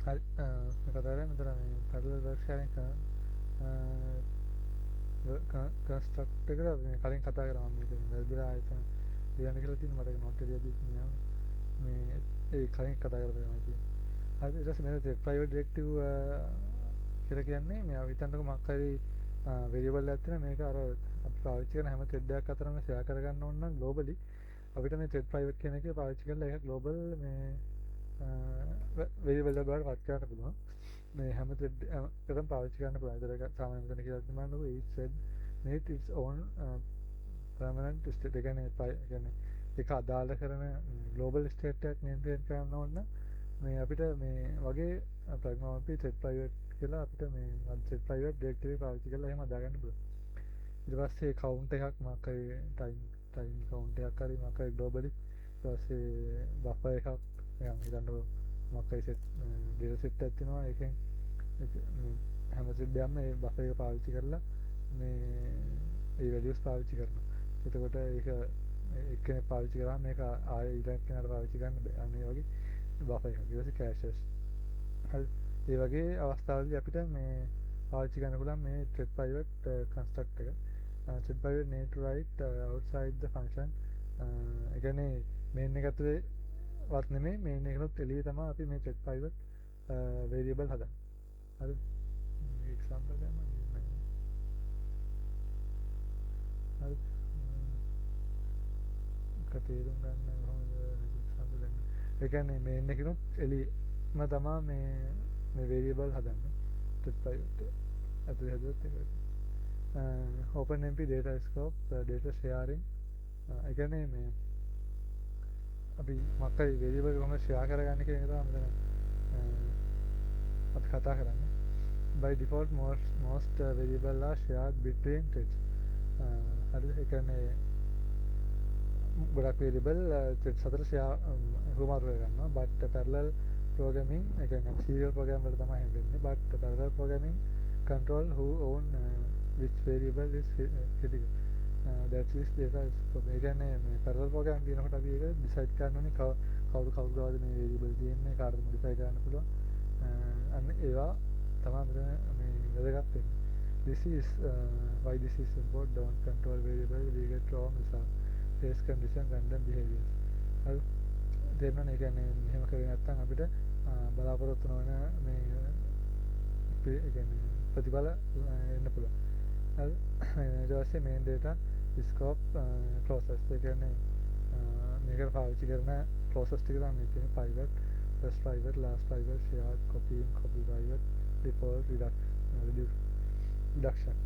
හරි කතා කරන්නේ මෙතන මේ පැරලල් වර්ක් ෂෙයාරින් කන්ස්ට්‍රක්ට් එකට අපි මේ කලින් කතා කරා මම මේක වැරදිලා ආයතන ලියන්න කියලා තියෙන මට නෝට් එක දීලා තියෙනවා මේ ඒ කලින් කතා කරලා තමයි තියෙන්නේ. හරි ඊට පස්සේ මේක ප්‍රයිවට් ඩිරෙක්ටිව් කියලා කියන්නේ මේ හිතන්නකො මොකක් හරි වේරියබල් එකක් තියෙන මේක අර අපි පාවිච්චි කරන හැම ත්‍රෙඩ් එකක් අතරම ෂෙයා කරගන්න ඕන නම් ග්ලෝබලි අපිට මේ ත්‍රෙඩ් ප්‍රයිවට් කියන එක පාවිච්චි කරලා ඒක ග්ලෝබල් මේ වේරියබල් එකක් බවට පත් කරන්න පුළුවන්. මේ හැම ත්‍රෙඩ් එකකටම පාවිච්චි කරන්න පුළුවන්. ඒතර එක සාමාන්‍ය මෙතන කියලා තියෙනවා each thread needs its own permanent state. ඒ කියන්නේ ඒක අදාළ කරන ග්ලෝබල් ස්ටේට් එකක් මේන්ටේන් කරන්න ඕන නම් මේ අපිට මේ වගේ ප්‍රග්‍රෑම් thread private කියලා අපිට මේ thread private directory පාවිච්චි කරලා එහෙම හදාගන්න පුළුවන්. ඊට පස්සේ කවුන්ට් එකක් මොකක් හරි ටයිම් කවුන්ට් එකක් හරි මොකක් හරි ග්ලෝබලි ඊට පස්සේ බෆර් එකක් නිකන් හිතන්නකො මොකක් හරි data set එකක් තියෙනවා ඒකෙන් හැම thread එකක්ම මේ බෆර් එක පාවිච්චි කරලා මේ ඒ values පාවිච්චි කරනවා. එතකොට ඒක එක්කෙනෙක් පාවිච්චි කරාම මේක ආයෙ ඊළඟ කෙනාට පාවිච්චි කරන්න බෑ. අන්න ඒ වගේ බෆර් එකක්. ඊට පස්සේ caches. හරි. ඒ වගේ අවස්ථාවලදී අපිට මේ පාවිච්චි කරන්න පුළුවන් මේ thread private construct එක. thread private need to write outside the function. ඒ කියන්නේ main එක ඇතුලේ වත් නෙමෙයි main එකනොත් එළියේ තමයි අපි මේ thread private variable හදන්නේ. හරි. එක්සැම්පල් එකක් මම හරි. තේරුම් ගන්න කොහොමද එක්සැම්පල් එක. ඒ කියන්නේ main එකනොත් එළියේම තමයි මේ variable හදන්නේ. thread private ඇතුලේ හදුවොත් ඒක. OpenMP data scope data sharing ඒ කියන්නේ මේ අපි මොකක් හරි variable එක කොහොමද share කරගන්නේ කියන එක තමයි මෙතන අපි කතා කරන්නේ. By default most variable are shared between threads. හරිද? ඒ කියන්නේ ගොඩක් variable threads අතර share හුමාරු කරගන්නවා. but parallel programming ඒ කියන්නේ serial program වල තමයි එහෙම වෙන්නේ. but parallel programming control who own which variable is critical. That is data scope. ඒ කියන්නේ මේ parallel program කියනකොට අපි ඒක decide කරන්න ඕනේ කවුරු කවුරුද මේ variable තියෙන්නේ කාටද modify කරන්න පුළුවන්. අන්න ඒවා තමයි මෙතන මේ වැදගත් වෙන්නේ. This is why this is important. Don't control variable we get wrong result. Case condition random behaviors. හරි. තේරෙනවනේ ඒ කියන්නේ මෙහෙම කරේ නැත්නම් අපිට බලාපොරොත්තු නොවන මේ ඒ කියන්නේ ප්‍රතිඵල එන්න පුළුවන්. හරි. ඊට පස්සේ main data scope process ඒ කියන්නේ මේකට පාවිච්චි කරන process ටික තමයි මේ තියෙන්නේ private first private last private shared copy private default reduction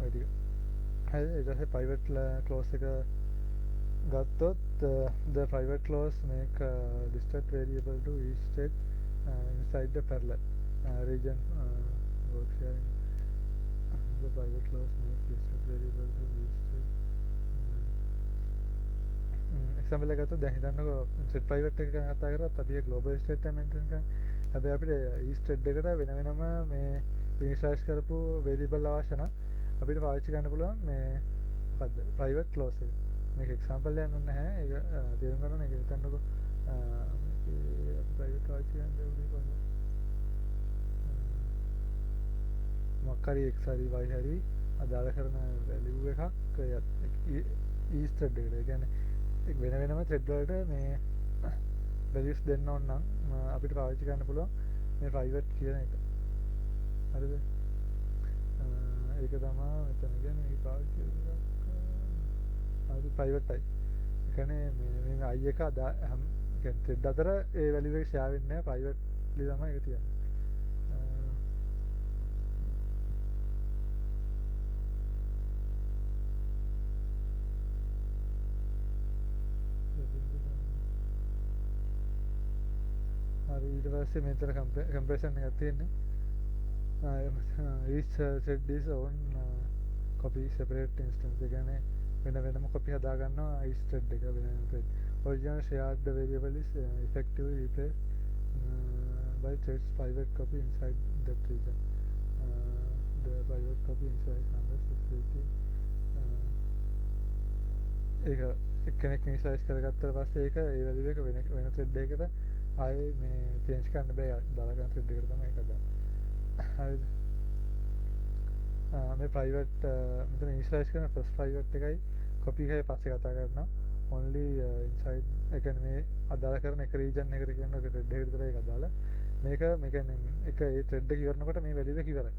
ඔය ටික. හරි. ඊට පස්සේ private clause එක ගත්තොත් the private clause make listed variable to each thread inside the parallel region work sharing. The private clause make listed variable to each thread. example එක ගත්තොත් දැන් හිතන්නකෝ thread private එක ගැන කතා කරද්දී අපි global state එක maintain කරන්නේ. හැබැයි අපිට each thread එකට වෙන වෙනම මේ initialize කරපු variable අවශ්‍ය නම් අපිට පාවිච්චි කරන්න පුළුවන් මේ මොකද්ද private clause එක. මේක example එකක් නැහැ. ඒක තේරුම් ගන්න ඕනේ. ඒක හිතන්නකෝ මේකේ අපි private පාවිච්චි කරන්නේ උනේ කොහොමද? මොකක් හරි x හරි y හරි අදාළ කරන value එකක් each thread එකට. ඒ කියන්නේ වෙන වෙනම thread වලට මේ values දෙන්න ඕන නම් අපිට පාවිච්චි කරන්න පුළුවන් මේ private කියන එක. හරිද? ඒක තමයි මෙතන කියන්නේ මේ පාවිච්චි කරන හරි private type. ඒ කියන්නේ මේ i එක කියන්නේ thread අතර ඒ value එක share වෙන්නේ නැහැ. privately තමයි ඒක තියන්නේ. හරි ඊට පස්සේ මෙතන compression එකක් තියෙන්නේ. each thread is own copy separate instance. ඒ කියන්නේ වෙන වෙනම copy හදා ගන්නවා each thread එක වෙන වෙනම thread. Original shared variable is effectively replaced by thread's private copy inside that region. The private copy inside under security. ඒක එක්කෙනෙක් initialize කරගත්තට පස්සේ ඒක ඒ value එක වෙන thread එකකට ආයේ මේ change කරන්න බෑ. දාලා ගන්න thread එකට තමයි ඒක දාන්නේ. මේ ප්‍රයිවට් මෙතන ඉනිෂියලයිස් කරන ෆස්ට් ප්‍රයිවට් එකයි කොපි එකයි පස්සේ කතා කරනවා only inside ඒ කියන්නේ මේ අදාළ කරන එක region එකකට කියන එක thread එකට විතරයි අදාළ මේක මේ කියන්නේ එක ඒ thread එක ඉවරනකොට මේ value එක ඉවරයි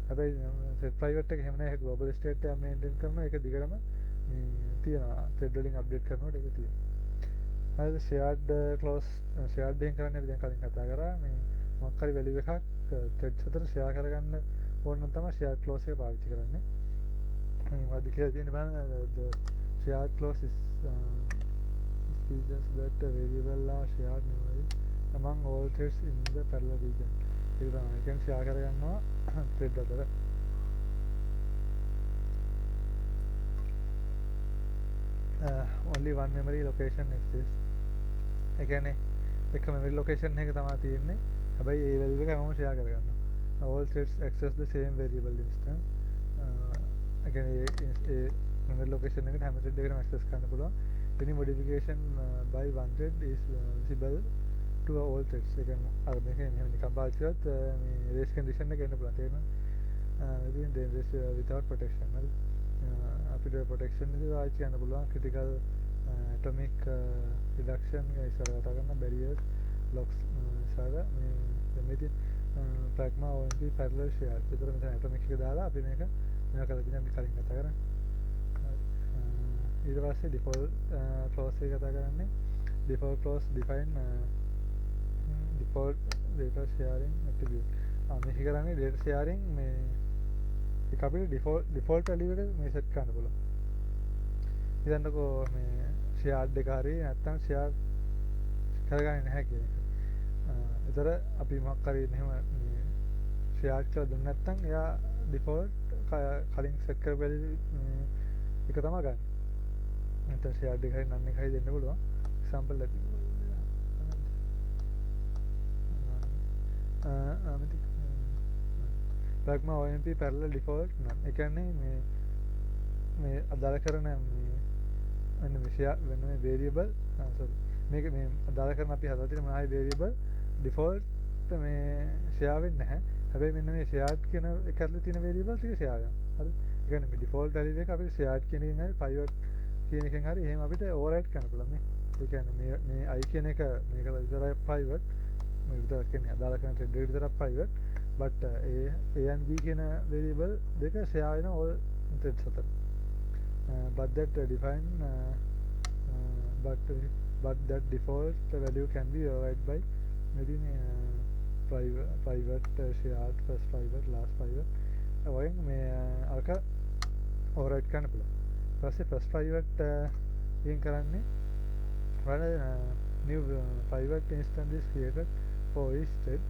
හැබැයි thread private එක එහෙම නැහැ global state එක maintain කරනවා ඒක දිගටම මේ තියෙනවා thread වලින් update කරනකොට ඒක තියෙනවා හරිද shared clause shared එකෙන් කරන්නේ අපි දැන් කලින් කතා කරා මේ මොකක් හරි value එකක් threads අතර share කරගන්න ඕන නම් තමයි shared clause එක පාවිච්චි කරන්නේ මොකද කියලා තියෙන බලන්න the shared clause is features that variable are shared memory among all threads in the parallel region. ඒක තමයි. ඒ කියන්නේ share කරගන්නවා thread අතර. Only one memory location exists. ඒ කියන්නේ එක memory location එක තමයි තියෙන්නේ. හැබැයි ඒ value එක හැමෝම share කරගන්නවා. All threads access the same variable instance. ඒ කියන්නේ ඒ memory location එකට හැම thread එකකටම access කරන්න පුළුවන්. Any modification by one thread is visible to all threads. ඒ කියන්නේ අර මේක මෙහෙම නිකන් පාවිච්චි කරත් මේ race condition එක එන්න පුළුවන්. තේරෙනවද? ඉතින් race without protection. හරි. අපිට protection එක පාවිච්චි කරන්න පුළුවන් critical atomic reduction ඉස්සර කතා කරන barriers locks ඉස්සර මේ මෙතන pragma OMP parallel share. ඒතර මෙතන atomic එක දාලා අපි මේක කරලා තියෙනවා අපි කලින් කතා කරා. ඊට පස්සේ default clause එක කතා කරන්නේ default clause define default data sharing attribute මේක කරන්නේ data sharing මේ ඒක අපිට default value එක මේ set කරන්න පුළුවන් ඉතින්කෝ මේ shared එක හරිය නැත්නම් share කරගන්නේ නැහැ කියන එක. ඒතර අපි මොකක් හරි එහෙම මේ share කරලා දුන්න නැත්නම් එයා default කලින් set කරපු එක තමයි ගන්න. නැත්නම් shared එකයි none එකයි දෙන්න පුළුවන්. example එකක් pragma OMP parallel default none. ඒ කියන්නේ මේ අදාළ කරන මේ වෙන variable sorry මේක මේ අදාළ කරන අපි හදලා තියෙන මොනවායි variable default මේ share වෙන්නේ නැහැ. හැබැයි මෙන්න මේ shared කියන එකකට තියෙන variable ටික share වෙනවා. හරි. ඒ කියන්නේ මේ default value එක අපිට shared කියන එකෙන් හරි private කියන එකෙන් හරි එහෙම අපිට override කරන්න පුළුවන් නේ. ඒ කියන්නේ මේ I කියන එක මේක විතරයි private මේ විතර කියන්නේ අදාළ කරන thread එක විතරක් private but A and B කියන variable දෙක share වෙන all threads අතර. But that that default value can be override by maybe private shared first private last private වයින් මේ අරක override කරන්න පුළුවන්. ඊපස්සේ first private එකෙන් කරන්නේ new private instance is created for each thread.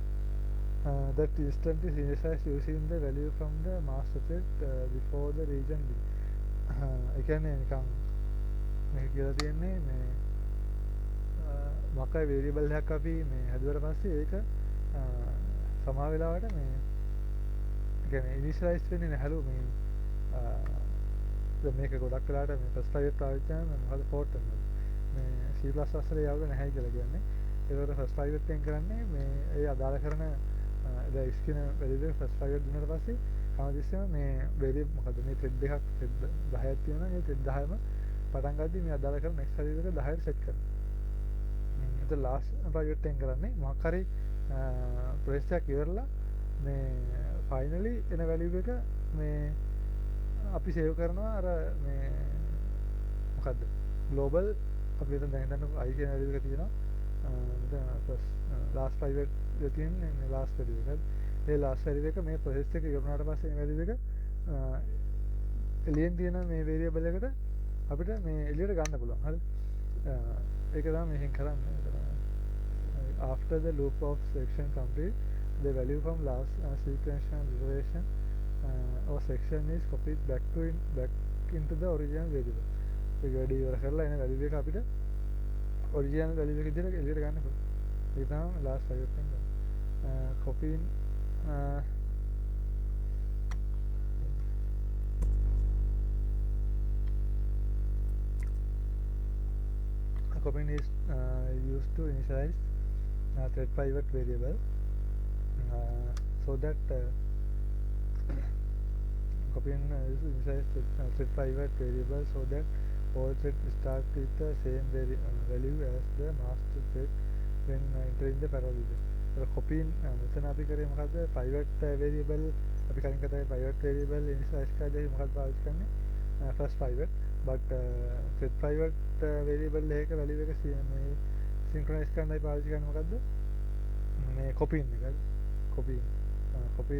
That instance is initialized using the value from the master thread before the region B. ඒ කියන්නේ නිකන් මේක කියලා තියෙන්නේ මේ මොකක්ද variable එකක් අපි මේ හදුවට පස්සේ ඒක සමහර වෙලාවට මේ කියන්නේ initialize වෙන්නේ නැහැලු මේ දැන් මේක ගොඩක් වෙලාවට මේ first private පාවිච්චි කරන මොකද port එක මේ C++ වල යවුව නැහැ කියලා කියන්නේ ඒකට first private එකෙන් කරන්නේ මේ ඒ අදාළ කරන දැන් x කියන variable first private දුන්නාට පස්සේ හැමතිස්සෙම මේ variable මොකද මේ thread එකක් thread 10ක් තියෙනවා මේ thread 10ම පටන් ගද්දී මේ අදාළ කරන next value එක 10ට set කරනවා. ඒක last private එකෙන් කරන්නේ මොකක් හරි process එකක් ඉවරලා මේ finally එන value එක මේ අපි save කරනවා අර මේ මොකද්ද global අපි දැන් හිතන්නකෝ I කියන value එක තියෙනවා මෙතන last private එක තියෙන්නේ මේ last value එක. ඒ last value එක මේ process එක ඉවරනාට පස්සේ මේ value එක එළියෙන් තියෙන මේ variable එකට අපිට මේ එළියට ගන්න පුළුවන්. හරි. ඒක තමයි මෙහෙන් කරන්නේ. After the loop of section complete, the value from last sequential iteration or section is copied back into the original variable. ඒක වැඩි ඉවර කරලා එන value එක අපිට original value එක විදිහට එළියට ගන්න පුළුවන්. ඒක තමයි last private එක. Copying copying is used to initialize thread private variable so that copying inside thread private variable so that all threads start with the same value as the master thread when entering the parallel region. copying මෙතන අපි කරේ මොකද්ද private variable අපි කලින් කතා කරේ private variable initialize කරද්දී මොකක්ද පාවිච්චි කරන්නේ first private but thread private variable එකක value එක මේ synchronize කරන්නයි පාවිච්චි කරන්නේ මොකද්ද මේ copying එකයි copying copy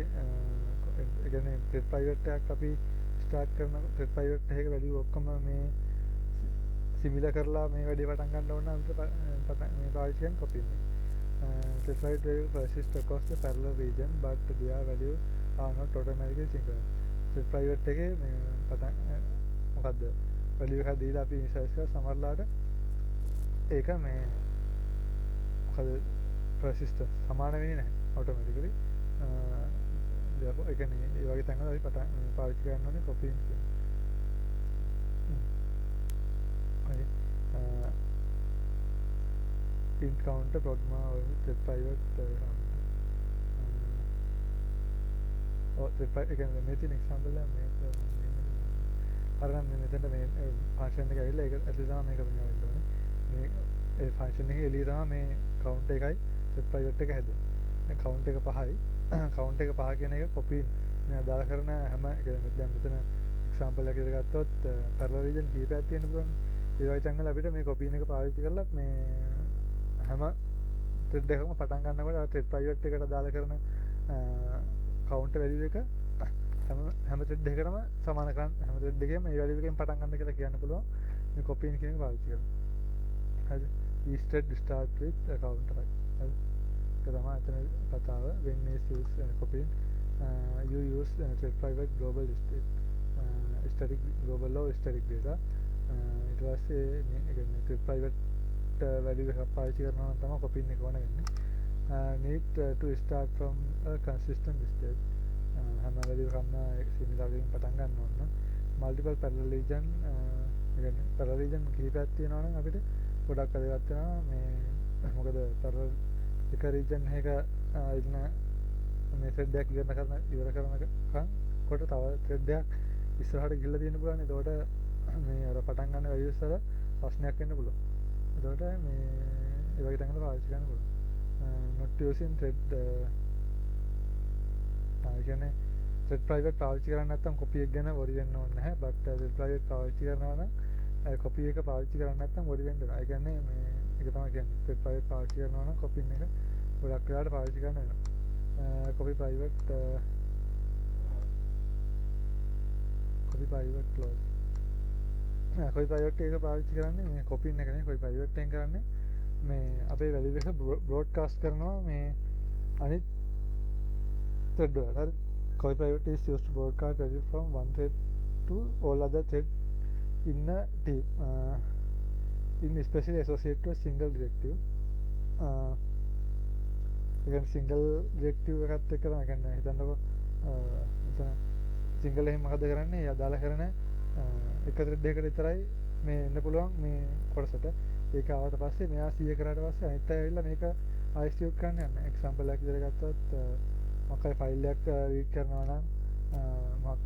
ඒ කියන්නේ thread private එකක් අපි start කරන thread private එකක value ඔක්කොම මේ similar කරලා මේ වැඩේ පටන් ගන්න ඕන නම් මේ පාවිච්චි කරන copying එක thread private value persist across the parallel region but their value are not automatically synchronized thread private එකේ මේ පටන් මොකද්ද value එකක් දීලා අපි initialize කරලා සමහරලාට ඒක මේ මොකද persistence සමාන වෙන්නේ නැහැ automatically ඒ කියන්නේ ඒ වගේ තැන්වල අපි පාවිච්චි කරන්න ඕනේ copying කියන්නේ. හරි. int counter program thread private counter. thread private ඒ කියන්නේ මේ තියෙන example එක මේක අර නම් මෙතන මේ function එක ඇවිල්ලා ඒක ඇතුලේ තමයි මේක වෙනවා ඕනේ. මේ ඒ function එකේ එළිය තමයි මේ count එකයි thread private එක හැදෙන්නේ. දැන් count එක 5යි. count එක 5 කියන එක copy මේ අදාළ කරන හැම කියන්නේ දැන් මෙතන example එකක් විදිහට ගත්තොත් parallel region කීපයක් තියෙන්න පුළුවන්. ඒ වගේ තැන්වල අපිට මේ copy එක පාවිච්චි කරලා මේ හැම thread එකකම පටන් ගන්නකොට thread private එකට අදාළ කරන count value එක හැම thread එකකටම සමාන කරන් හැම thread එකේම මේ value එකෙන් පටන් ගන්න කියලා කියන්න පුළුවන්. මේ copy කියන එක පාවිච්චි කරලා. හරිද? each thread start with a counter. හරිද? Kadama Patava when is use copying you use thread private global static global or static data it was again thread private value එකක් පාවිච්චි කරනවා නම් තමයි copying එක වුණ වෙන්නේ need to start from a consistent state හැම value එකක්ම similar වලින් පටන් ගන්න ඕන multiple parallel region again parallel region කීපයක් තියෙනවා නම් අපිට ගොඩක් වැදගත් වෙනවා මේ මොකද parallel එක region එක ඉන්න මේ thread එකක් ඉවර කරනකම් කොට තව thread එකක් ඉස්සරහට ගිහිල්ලා තියෙන්න පුළුවන්. ඒකට මේ අර පටන් ගන්න values වල ප්‍රශ්නයක් වෙන්න පුළුවන්. ඒකට මේ ඒ වගේ තැන්වල පාවිච්චි කරන්න පුළුවන්. not using thread කියන්නේ thread private පාවිච්චි කරන්නේ නැත්නම් copy එක ගැන worry වෙන්න ඕනේ නැහැ. but thread private පාවිච්චි කරනවා නම් copy එක පාවිච්චි කරන්නේ නැත්නම් worry වෙන්න ඕනේ. ඒ කියන්නේ මේ ඒක තමයි කියන්නේ thread private පාවිච්චි කරනවා නම් copy එක ගොඩක් වෙලාවට පාවිච්චි කරන්න වෙනවා. copy private close. copy private එක පාවිච්චි කරන්නේ මේ copy එක නේ copy private එකෙන් කරන්නේ මේ අපේ value එක broadcast කරනවා මේ අනිත් thread වලට. හරි. copy private is used to broadcast value from one thread to all other thread in a team. in especially associated to a single directive again single directive එකත් එක්ක තමයි කියන්නේ හිතන්නකො මෙතන single එකෙන් මොකද කරන්නේ අදාළ කරන එක thread එකකට විතරයි මේ එන්න පුළුවන් මේ කොටසට ඒක ආවට පස්සේ මෙයා 100 කරාට පස්සේ අනිත් අය ඇවිල්ලා මේක execute කරන්න යන්නේ example එකක් විදිහට ගත්තොත් මොකක්ද ෆයිල් එකක් read කරනවා නම් මොකක්